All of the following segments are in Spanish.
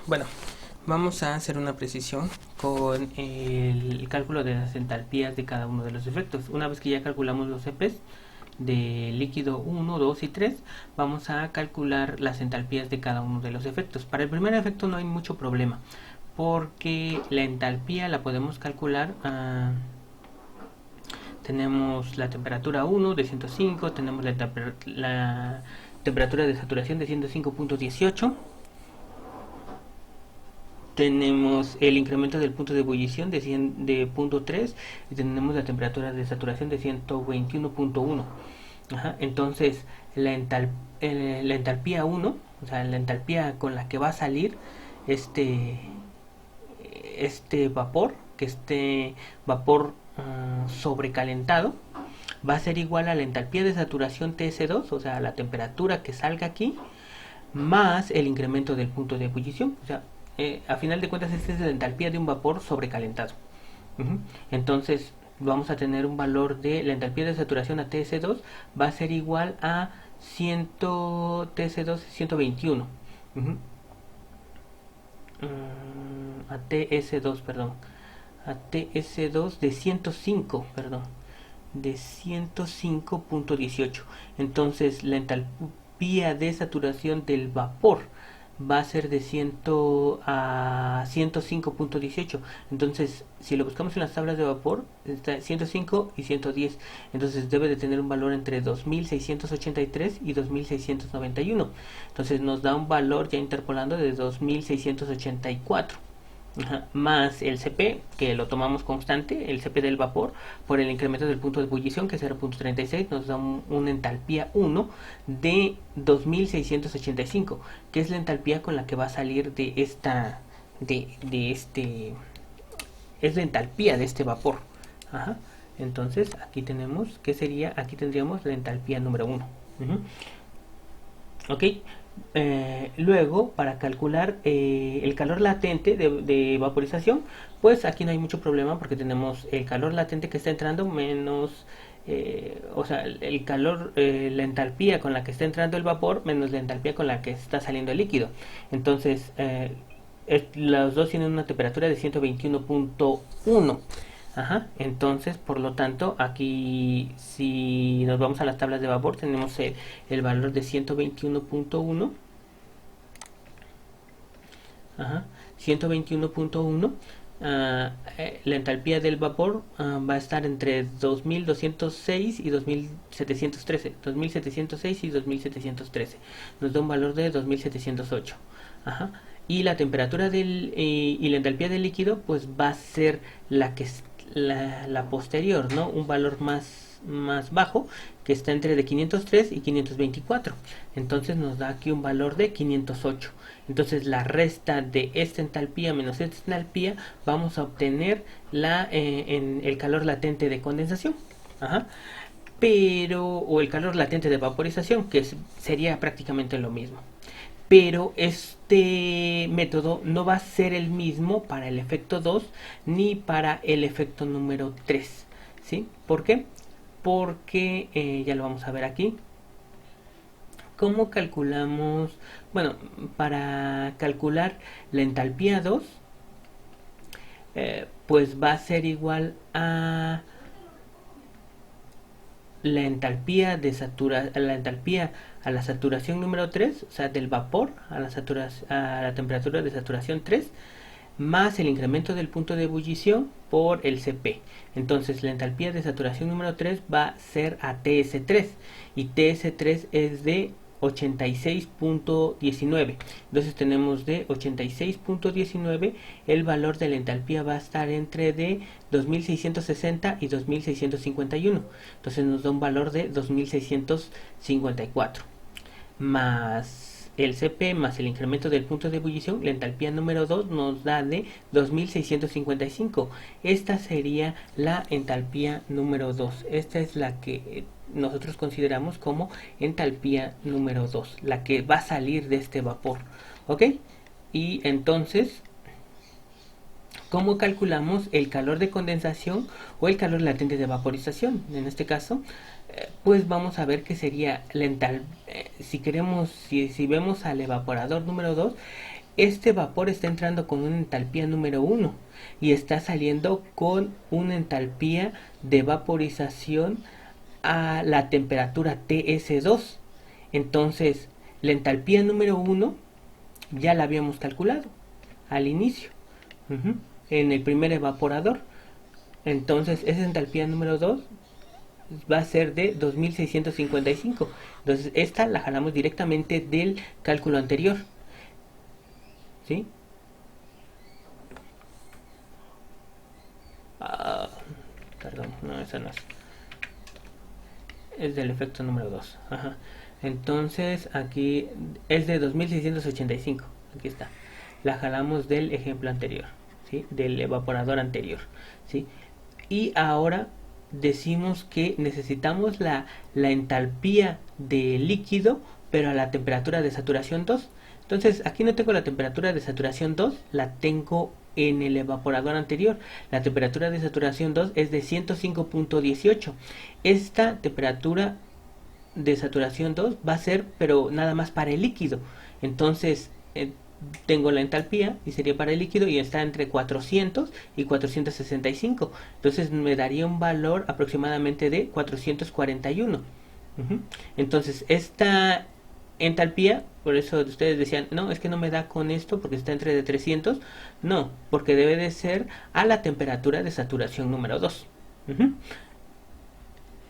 Bueno, vamos a hacer una precisión con el cálculo de las entalpías de cada uno de los efectos. Una vez que ya calculamos los EPs de líquido 1, 2 y 3, vamos a calcular las entalpías de cada uno de los efectos. Para el primer efecto no hay mucho problema, porque la entalpía la podemos calcular. Tenemos la temperatura 1 de 105, tenemos la temperatura de saturación de 105.18, tenemos el incremento del punto de ebullición de punto 3 y tenemos la temperatura de saturación de 121.1. Entonces la entalpía 1, o sea, la entalpía con la que va a salir este, este vapor, que este vapor sobrecalentado, va a ser igual a la entalpía de saturación TS2, o sea, la temperatura que salga aquí, más el incremento del punto de ebullición. O sea, a final de cuentas, esta es la entalpía de un vapor sobrecalentado. Entonces, vamos a tener un valor de la entalpía de saturación a TS2 va a ser igual a 100 TS2 121. A TS2, perdón. A TS2 de 105, perdón. De 105.18. Entonces, la entalpía de saturación del vapor va a ser de 100 a 105.18. Entonces, si lo buscamos en las tablas de vapor, está 105 y 110. Entonces debe de tener un valor entre 2683 y 2691. Entonces nos da un valor ya interpolando de 2684. Más el CP, que lo tomamos constante, el CP del vapor, por el incremento del punto de ebullición, que es 0.36, nos da una entalpía 1 de 2685, que es la entalpía con la que va a salir de esta, de este, es la entalpía de este vapor. Entonces aquí tenemos, ¿qué sería? Aquí tendríamos la entalpía número 1. Ok. Luego, para calcular el calor latente de vaporización, pues aquí no hay mucho problema porque tenemos el calor latente que está entrando menos, o sea, el calor, la entalpía con la que está entrando el vapor menos la entalpía con la que está saliendo el líquido. Entonces, los dos tienen una temperatura de 121.1. Entonces, por lo tanto, aquí si nos vamos a las tablas de vapor, tenemos el valor de 121.1. 121.1. La entalpía del vapor va a estar entre 2206 y 2713. 2706 y 2713. Nos da un valor de 2708. Y la temperatura y la entalpía del líquido pues va a ser la que la posterior, ¿no? Un valor más bajo, que está entre de 503 y 524. Entonces nos da aquí un valor de 508. Entonces la resta de esta entalpía menos esta entalpía, vamos a obtener en el calor latente de condensación. Pero, o el calor latente de vaporización, que sería prácticamente lo mismo. Pero este método no va a ser el mismo para el efecto 2 ni para el efecto número 3. ¿Sí? ¿Por qué? Porque ya lo vamos a ver aquí. ¿Cómo calculamos? Bueno, para calcular la entalpía 2, pues va a ser igual a la entalpía a la saturación número 3, o sea, del vapor a la temperatura de saturación 3, más el incremento del punto de ebullición por el CP. Entonces la entalpía de saturación número 3 va a ser a TS3 y TS3 es de 86.19. Entonces tenemos de 86.19, el valor de la entalpía va a estar entre de 2660 y 2651. Entonces nos da un valor de 2654. Más el CP más el incremento del punto de ebullición, la entalpía número 2 nos da de 2655. Esta sería la entalpía número 2. Esta es la que nosotros consideramos como entalpía número 2, la que va a salir de este vapor. ¿Ok? Y entonces, ¿cómo calculamos el calor de condensación o el calor latente de vaporización? En este caso, pues vamos a ver que sería la si vemos al evaporador número 2, este vapor está entrando con una entalpía número 1 y está saliendo con una entalpía de vaporización a la temperatura TS2. Entonces, la entalpía número 1 ya la habíamos calculado al inicio, en el primer evaporador. Entonces, esa entalpía número 2 va a ser de 2655. Entonces, esta la jalamos directamente del cálculo anterior. ¿Sí? Perdón, no, esa no es. Es del efecto número 2. Ajá. Entonces, aquí es de 2685. Aquí está. La jalamos del ejemplo anterior, ¿sí? Del evaporador anterior, ¿sí? Y ahora decimos que necesitamos la entalpía de líquido, pero a la temperatura de saturación 2. Entonces, aquí no tengo la temperatura de saturación 2, la tengo en el evaporador anterior. La temperatura de saturación 2 es de 105.18. Esta temperatura de saturación 2 va a ser, pero nada más para el líquido. Entonces, tengo la entalpía y sería para el líquido y está entre 400 y 465. Entonces me daría un valor aproximadamente de 441. Entonces esta entalpía, por eso ustedes decían, no, es que no me da con esto porque está entre de 300. No, porque debe de ser a la temperatura de saturación número 2.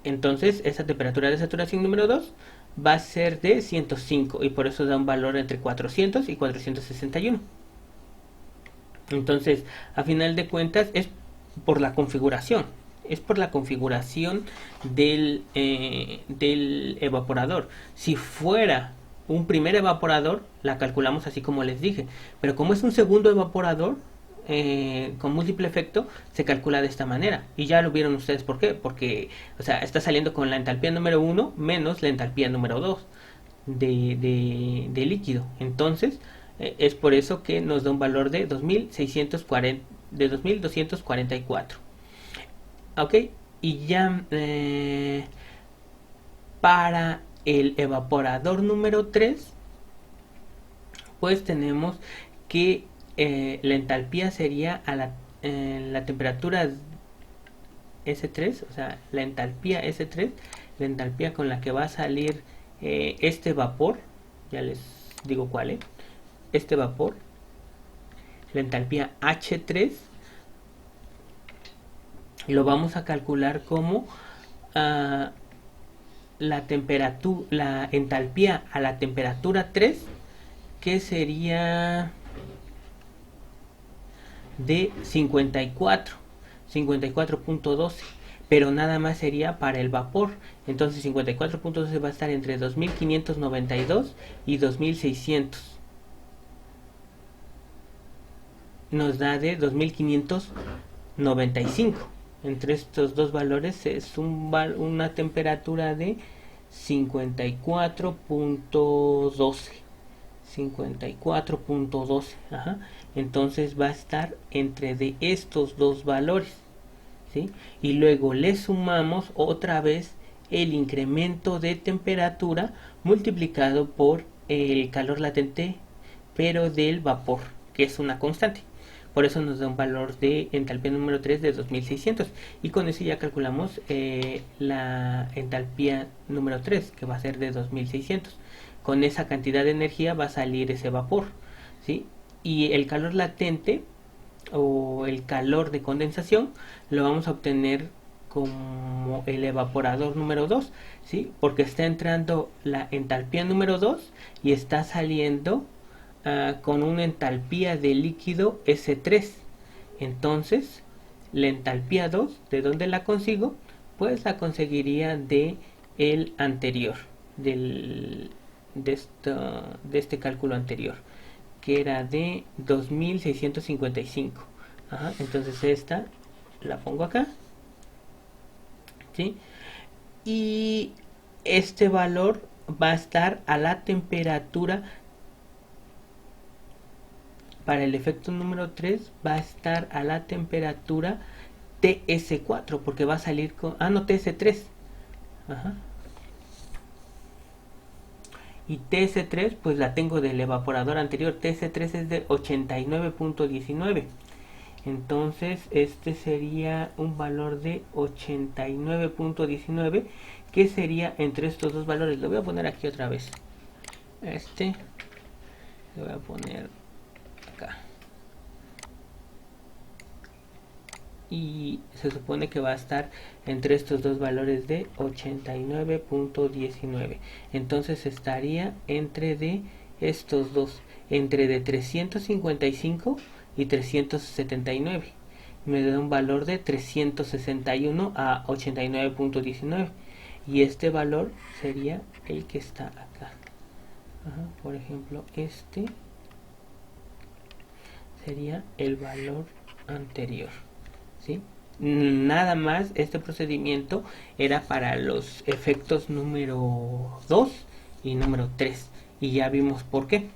Entonces esa temperatura de saturación número 2 va a ser de 105 y por eso da un valor entre 400 y 461. Entonces, a final de cuentas, es por la configuración. Es por la configuración del evaporador. Si fuera un primer evaporador, la calculamos así como les dije. Pero como es un segundo evaporador, con múltiple efecto, se calcula de esta manera. Y ya lo vieron ustedes por qué. Porque, o sea, está saliendo con la entalpía número 1 menos la entalpía número 2 de líquido. Entonces, es por eso que nos da un valor de 2640, de 2244. Ok, y ya para el evaporador número 3, pues tenemos que la entalpía sería a la temperatura S3, o sea, la entalpía S3, la entalpía con la que va a salir este vapor, ya les digo cuál es, este vapor, la entalpía H3, lo vamos a calcular como la temperatura, la entalpía a la temperatura 3, que sería de 54.12, pero nada más sería para el vapor. Entonces 54.12 va a estar entre 2592 y 2600. Nos da de 2595. Entre estos dos valores es una temperatura de 54.12. 54.12. Entonces va a estar entre de estos dos valores, ¿sí? Y luego le sumamos otra vez el incremento de temperatura multiplicado por el calor latente, pero del vapor, que es una constante. Por eso nos da un valor de entalpía número 3 de 2600. Y con eso ya calculamos la entalpía número 3, que va a ser de 2600. Con esa cantidad de energía va a salir ese vapor, ¿sí? Y el calor latente o el calor de condensación lo vamos a obtener como el evaporador número 2, ¿sí? Porque está entrando la entalpía número 2 y está saliendo con una entalpía de líquido S3. Entonces, la entalpía 2, ¿de dónde la consigo? Pues la conseguiría de el anterior, de este cálculo anterior, que era de 2655. Entonces esta la pongo acá, ¿sí? Y este valor va a estar a la temperatura, para el efecto número 3 va a estar a la temperatura TS4, porque va a salir con... no, TS3. Y TS3 pues la tengo del evaporador anterior. TS3 es de 89.19. Entonces este sería un valor de 89.19, que sería entre estos dos valores. Lo voy a poner aquí otra vez. Lo voy a poner acá. Y se supone que va a estar entre estos dos valores de 89.19. Entonces estaría entre de estos dos, entre de 355 y 379. Me da un valor de 361 a 89.19. Y este valor sería el que está acá. Por ejemplo, este sería el valor anterior. ¿Sí? Nada más, este procedimiento era para los efectos número 2 y número 3. Y ya vimos por qué.